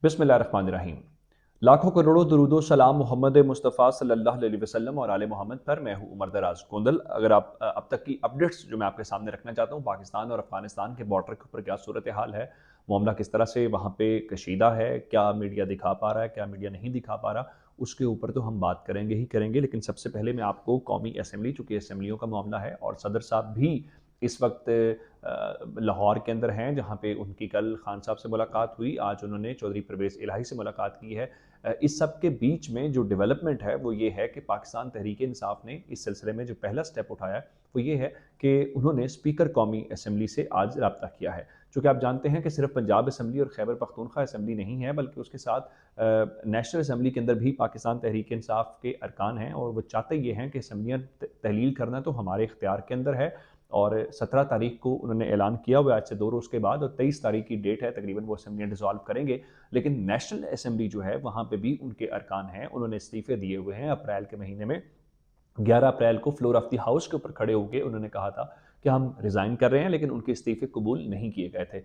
बिस्मिल्लाहिर्रहमानिर्रहीम। लाखों करोड़ों दुरूदो सलाम मोहम्मद मुस्तफ़ा सल्लल्लाहु अलैहि वसल्लम और आले मोहम्मद पर। मैं हूँ उमर दराज गोंदल। अगर आप अब तक की अपडेट्स जो मैं आपके सामने रखना चाहता हूँ, पाकिस्तान और अफगानिस्तान के बॉर्डर के ऊपर क्या सूरत हाल है, मामला किस तरह से वहाँ पे कशीदा है, क्या मीडिया दिखा पा रहा है, क्या मीडिया नहीं दिखा पा रहा, उसके ऊपर तो हम बात करेंगे ही करेंगे। लेकिन सबसे पहले मैं आपको कौमी असम्बली, चूँकि असम्बलियों का मामला है और सदर साहब भी इस वक्त लाहौर के अंदर हैं, जहाँ पे उनकी कल खान साहब से मुलाकात हुई, आज उन्होंने चौधरी परवेज़ इलाही से मुलाकात की है। इस सब के बीच में जो डेवलपमेंट है वो ये है कि पाकिस्तान तहरीक इंसाफ ने इस सिलसिले में जो पहला स्टेप उठाया है वो ये है कि उन्होंने स्पीकर कौमी असम्बली से आज रब्ता किया है। चूँकि आप जानते हैं कि सिर्फ पंजाब असम्बली और खैबर पख्तूनख्वा असम्बली नहीं है, बल्कि उसके साथ नेशनल असम्बली के अंदर भी पाकिस्तान तहरीक इंसाफ के अरकान हैं और वो चाहते ये हैं कि असम्बलियाँ तहलील करना तो हमारे इख्तियार के अंदर है। और 17 तारीख को उन्होंने ऐलान किया हुआ है, आज से 2 रोज़ के बाद, और 23 तारीख की डेट है, तकरीबन वो असम्बलियाँ डिसॉल्व करेंगे। लेकिन नेशनल असम्बली जो है वहाँ पे भी उनके अरकान हैं, उन्होंने इस्तीफ़े दिए हुए हैं। अप्रैल के महीने में 11 अप्रैल को फ्लोर ऑफ द हाउस के ऊपर खड़े होकर उन्होंने कहा था कि हम रिज़ाइन कर रहे हैं, लेकिन उनके इस्तीफ़े कबूल नहीं किए गए थे।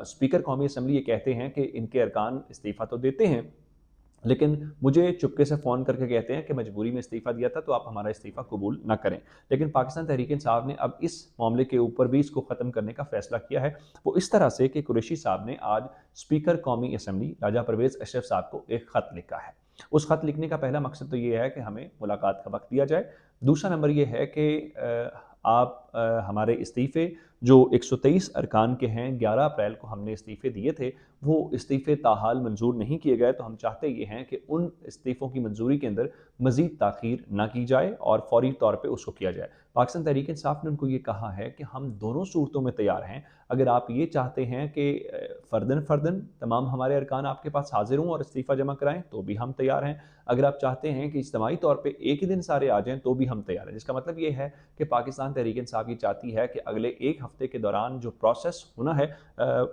स्पीकर कौमी असम्बली ये कहते हैं कि इनके अरकान इस्तीफ़ा तो देते हैं, लेकिन मुझे चुपके से फ़ोन करके कहते हैं कि मजबूरी में इस्तीफ़ा दिया था, तो आप हमारा इस्तीफ़ा कबूल ना करें। लेकिन पाकिस्तान तहरीक इंसाफ ने अब इस मामले के ऊपर भी इसको ख़त्म करने का फ़ैसला किया है। वो इस तरह से कि कुरैशी साहब ने आज स्पीकर कौमी असम्बली राजा परवेज़ अशरफ साहब को एक ख़त लिखा है। उस ख़त लिखने का पहला मकसद तो ये है कि हमें मुलाकात का वक़्त दिया जाए। दूसरा नंबर ये है कि आप हमारे इस्तीफ़े जो 123 अरकान के हैं, 11 अप्रैल को हमने इस्तीफ़े दिए थे, वो इस्तीफ़े ताहाल मंजूर नहीं किए गए, तो हम चाहते ये हैं कि उन इस्तीफ़ों की मंजूरी के अंदर मज़ीद ताख़ीर ना की जाए और फ़ौरी तौर पे उसको किया जाए। पाकिस्तान तहरीक इंसाफ ने उनको ये कहा है कि हम दोनों सूरतों में तैयार हैं। अगर आप ये चाहते हैं कि फ़र्दन फ़र्दन तमाम हमारे अरकान आपके पास हाज़िर हों और इस्तीफ़ा जमा कराएँ, तो भी हम तैयार हैं। अगर आप चाहते हैं कि इज्तिमाई तौर पे एक ही दिन सारे आ जाएँ, तो भी हम तैयार हैं। जिसका मतलब ये है कि पाकिस्तान तहरीक इंसाफ ये चाहती है कि अगले 1 हफ़्ते के दौरान जो प्रोसेस होना है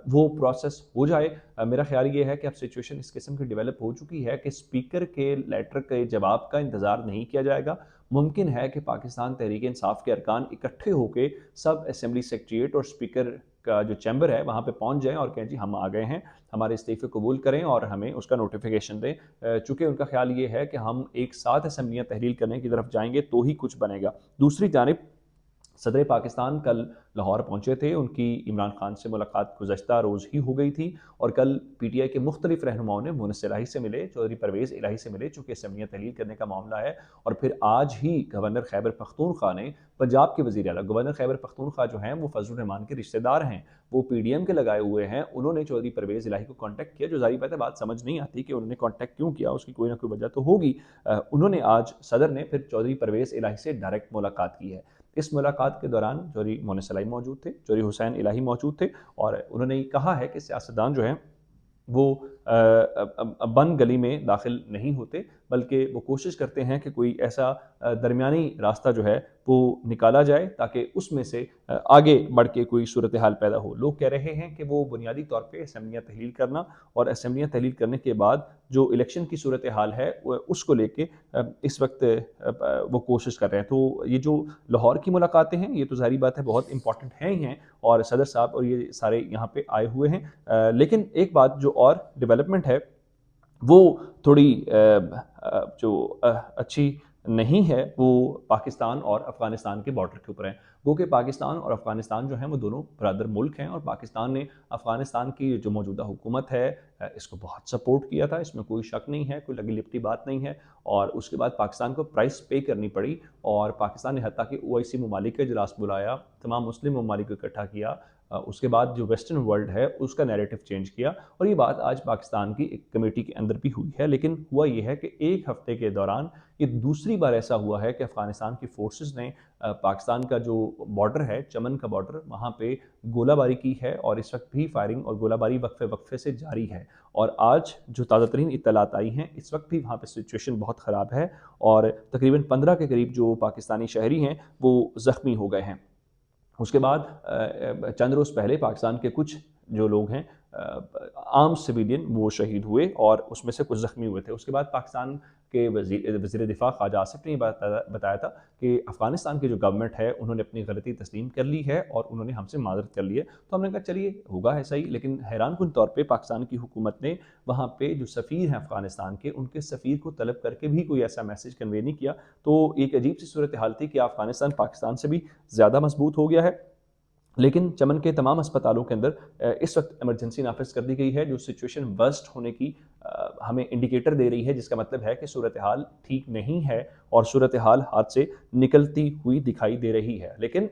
वो प्रोसेस हो जाए। मेरा ख्याल ये है कि अब सिचुएशन इस किस्म की डेवलप हो चुकी है कि स्पीकर के लेटर के जवाब का इंतज़ार नहीं किया जाएगा। मुमकिन है कि पाकिस्तान तहरीक इंसाफ के अरकान इकट्ठे होकर सब असम्बली सेक्रेटेरिएट और स्पीकर का जो चैम्बर है वहाँ पे पहुँच जाएँ और कहें जी हम आ गए हैं, हमारे इस्तीफ़े कबूल करें और हमें उसका नोटिफिकेशन दें। चूँकि उनका ख्याल ये है कि हम एक साथ असम्बलियाँ तहलील करने की तरफ जाएंगे तो ही कुछ बनेगा। दूसरी जानिब सदर पाकिस्तान कल लाहौर पहुँचे थे, उनकी इमरान खान से मुलाकात गुज़श्ता रोज़ ही हो गई थी और कल पीटीआई के मुख्तलिफ रहनुमाओं ने मुनस्सिर इलाही से मिले, चौधरी परवेज़ इलाही से मिले, चूँकि असम्बलियाँ तहलील करने का मामला है। और फिर आज ही गवर्नर खैबर पख्तूनख्वा ने पंजाब के वज़ीर आला, गवर्नर खैबर पख्तूनख्वा जो हैं वो फजल रहमान के रिश्तेदार हैं, वो पीडीएम के लगाए हुए हैं, उन्होंने चौधरी परवेज़ इलाही को कॉन्टैक्ट किया। जो ज़ाहिर बात है, बात समझ नहीं आती कि उन्होंने कॉन्टैक्ट क्यों किया, उसकी कोई ना कोई वजह तो होगी। उन्होंने आज सदर ने फिर चौधरी परवेज़ इलाही से डायरेक्ट मुलाकात की है। इस मुलाकात के दौरान चौधरी मोहन सलाई मौजूद थे, चौधरी हुसैन इलाही मौजूद थे और उन्होंने कहा है कि सियासतदान जो हैं वो बंद गली में दाखिल नहीं होते, बल्कि वो कोशिश करते हैं कि कोई ऐसा दरमियानी रास्ता जो है वो निकाला जाए ताकि उसमें से आगे बढ़ के कोई सूरत हाल पैदा हो। लोग कह रहे हैं कि वो बुनियादी तौर पे असम्बलियाँ तहलील करना और असम्बलियाँ तहलील करने के बाद जो इलेक्शन की सूरत हाल है उसको लेके इस वक्त वो कोशिश कर रहे हैं। तो ये जो लाहौर की मुलाकातें हैं, ये तो ज़ाहिर बात है बहुत इंपॉर्टेंट हैं ही हैं और सदर साहब और ये सारे यहाँ पे आए हुए हैं। लेकिन एक बात जो और डेवलपमेंट है वो थोड़ी जो अच्छी नहीं है, वो पाकिस्तान और अफ़गानिस्तान के बॉर्डर के ऊपर है। वो कि पाकिस्तान और अफ़गानिस्तान जो हैं वो दोनों ब्रदर मुल्क हैं और पाकिस्तान ने अफ़गानिस्तान की जो मौजूदा हुकूमत है इसको बहुत सपोर्ट किया था, इसमें कोई शक नहीं है, कोई लगी-लिपटी बात नहीं है। और उसके बाद पाकिस्तान को प्राइस पे करनी पड़ी और पाकिस्तान ने हत्ता कि ओआईसी ममालिक का इजलास बुलाया, तमाम मुस्लिम ममालिक को इकट्ठा किया, उसके बाद जो वेस्टर्न वर्ल्ड है उसका नैरेटिव चेंज किया और ये बात आज पाकिस्तान की एक कमेटी के अंदर भी हुई है। लेकिन हुआ ये है कि 1 हफ्ते के दौरान ये दूसरी बार ऐसा हुआ है कि अफ़गानिस्तान की फ़ोर्सेस ने पाकिस्तान का जो बॉर्डर है, चमन का बॉर्डर, वहाँ पे गोलाबारी की है और इस वक्त भी फायरिंग और गोलाबारी वक्फे से जारी है। और आज जो ताज़ा तरीन इत्तलात आई हैं, इस वक्त भी वहाँ पे सिचुएशन बहुत ख़राब है और तकरीबन 15 के करीब जो पाकिस्तानी शहरी हैं वो ज़ख्मी हो गए हैं। उसके बाद चंद रोज़ पहले पाकिस्तान के कुछ जो लोग हैं आम सिविलियन वो शहीद हुए और उसमें से कुछ ज़ख्मी हुए थे। उसके बाद पाकिस्तान के वज़ीर दिफ़ा ख्वाजा आसिफ ने बताया था कि अफ़गानिस्तान की जो गवर्नमेंट है उन्होंने अपनी गलती तस्लीम कर ली है और उन्होंने हमसे माज़रत कर ली है। तो हमने कहा चलिए होगा ऐसा ही, लेकिन हैरानकुन तौर पे पाकिस्तान की हुकूमत ने वहाँ पे जो सफ़ीर हैं अफ़गानिस्तान के, उनके सफ़ीर को तलब करके भी कोई ऐसा मैसेज कन्वे नहीं किया। तो एक अजीब सी सूरत हाल थी कि अफ़गानिस्तान पाकिस्तान से भी ज़्यादा मजबूत हो गया है, लेकिन चमन के तमाम अस्पतालों के अंदर इस वक्त इमरजेंसी नाफिज कर दी गई है, जो सिचुएशन वर्स्ट होने की हमें इंडिकेटर दे रही है, जिसका मतलब है कि सूरत हाल ठीक नहीं है और सूरत हाल हाथ से निकलती हुई दिखाई दे रही है। लेकिन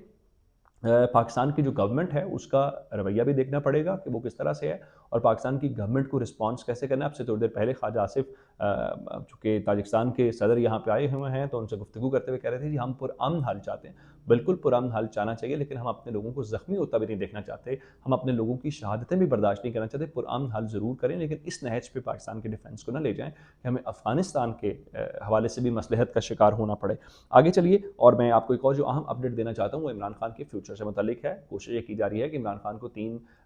पाकिस्तान की जो गवर्नमेंट है उसका रवैया भी देखना पड़ेगा कि वो किस तरह से है और पाकिस्तान की गवर्नमेंट को रिस्पॉन्स कैसे करना है। आपसे थोड़ी देर पहले ख्वाजा आसिफ चूँकि ताजिकिस्तान के सदर यहाँ पे आए हुए हैं, तो उनसे गुफ्तगू करते हुए कह रहे थे कि हम पुरअमन हल चाहते हैं। बिल्कुल पुरअमन हल चाहना चाहिए, लेकिन हम अपने लोगों को ज़ख्मी होता भी नहीं देखना चाहते, हम अपने लोगों की शहादतें भी बर्दाश्त नहीं करना चाहते। पुरअमन हल ज़रूर करें, लेकिन इस नहज पे पाकिस्तान के डिफेंस को ना ले जाएँ कि हमें अफ़गानिस्तान के हवाले से भी मसलहत का शिकार होना पड़े। आगे चलिए, और मैं आपको एक और जो अहम अपडेट देना चाहता हूँ वो इमरान खान के फ्यूचर से मुतालिक है। कोशिश ये की जा रही है कि इमरान खान को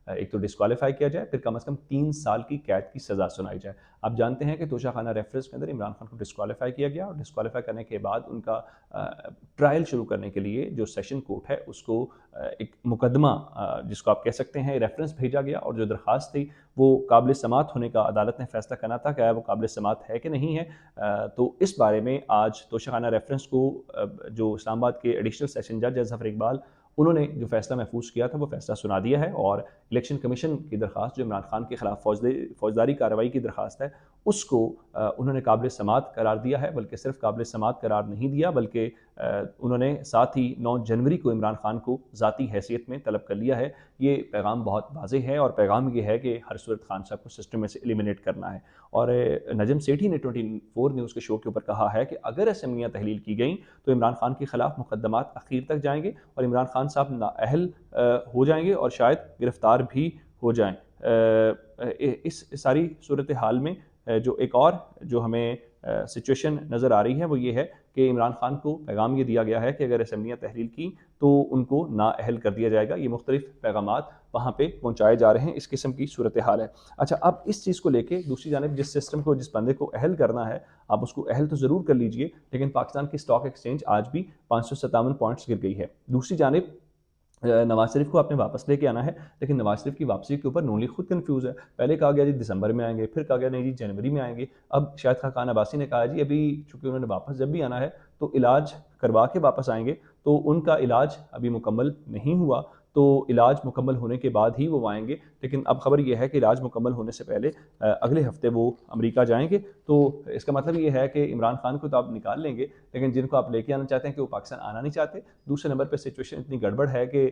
एक तो डिस्क्वालीफाई किया जाए, फिर कम से कम 3 साल की कैद की सज़ा सुनाई जाए। आप जानते हैं कि तोशाखाना रेफरेंस के अंदर इमरान खान को डिस्क्वालीफाई किया गया और डिस्क्वालीफाई करने के बाद उनका ट्रायल शुरू करने के लिए जो सेशन कोर्ट है उसको एक मुकदमा जिसको आप कह सकते हैं रेफरेंस भेजा गया, और जो दरख्वास्त थी वो काबिल समात होने का अदालत ने फैसला करना था, क्या वो काबिल समात है कि नहीं है। तो इस बारे में आज तोशाखाना रेफरेंस को जो इस्लामाबाद के एडिशनल सेशन जज जफर इकबाल, उन्होंने जो फैसला महफूज किया था वो फैसला सुना दिया है और इलेक्शन कमीशन की दरख्वास्त जो इमरान खान के खिलाफ फौजदारी कार्रवाई की दरख्वास्त है उसको उन्होंने काबिल समात करार दिया है। बल्कि सिर्फ काबिल समात करार नहीं दिया, बल्कि उन्होंने साथ ही 9 जनवरी को इमरान खान को ज़ाती हैसियत में तलब कर लिया है। ये पैगाम बहुत वाज़ेह है और पैगाम ये है कि हर सूरत खान साहब को सिस्टम में से एलिमिनेट करना है। और नजम सेठी ने 24 न्यूज़ के शो के ऊपर कहा है कि अगर असेंबलियाँ तहलील की गई तो इमरान खान के खिलाफ मुकदमात अखीर तक जाएंगे और इमरान खान साहब नाअहल हो जाएंगे और शायद गिरफ्तार भी हो जाएं। इस सारी सूरत हाल में जो एक और जो हमें सिचुएशन नज़र आ रही है वो ये है कि इमरान खान को पैगाम ये दिया गया है कि अगर असेंबलियाँ तहलील की तो उनको नाअहल कर दिया जाएगा। ये मुख्तलिफ पैगामात वहाँ पे पहुँचाए जा रहे हैं, इस किस्म की सूरत हाल है। अच्छा, अब इस चीज़ को लेके दूसरी जानिब जिस सिस्टम को, जिस बंदे को अहल करना है, आप उसको अहल तो ज़रूर कर लीजिए, लेकिन पाकिस्तान की स्टॉक एक्सचेंज आज भी 557 पॉइंट्स गिर गई है। दूसरी जानिब नवाज शरीफ को आपने वापस लेके आना है, लेकिन नवाज शरीफ की वापसी के ऊपर नून लीग खुद कंफ्यूज है। पहले कहा गया जी दिसंबर में आएंगे, फिर कहा गया नहीं जी जनवरी में आएंगे। अब शाहिद खान अब्बासी ने कहा जी अभी चूंकि उन्होंने वापस जब भी आना है तो इलाज करवा के वापस आएंगे, तो उनका इलाज अभी मुकम्मल नहीं हुआ, तो इलाज मुकम्मल होने के बाद ही वो आएंगे। लेकिन अब खबर यह है कि इलाज मुकम्मल होने से पहले अगले हफ्ते वो अमेरिका जाएंगे। तो इसका मतलब ये है कि इमरान खान को तो आप निकाल लेंगे, लेकिन जिनको आप लेके आना चाहते हैं कि वो पाकिस्तान आना नहीं चाहते। दूसरे नंबर पर सिचुएशन इतनी गड़बड़ है कि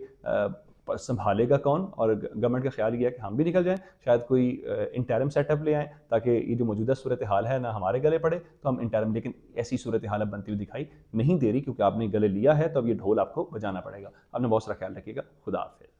संभालेगा कौन, और गवर्नमेंट का ख्याल ये है कि हम भी निकल जाएं, शायद कोई इंटरम सेटअप ले आएँ ताकि ये जो मौजूदा सूरत हाल है ना हमारे गले पड़े, तो हम इंटरम, लेकिन ऐसी सूरत हाल अब बनती हुई दिखाई नहीं दे रही, क्योंकि आपने गले लिया है तो अब ये ढोल आपको बजाना पड़ेगा। अपना बहुत सारा ख्याल रखिएगा। खुदा हाफिज़।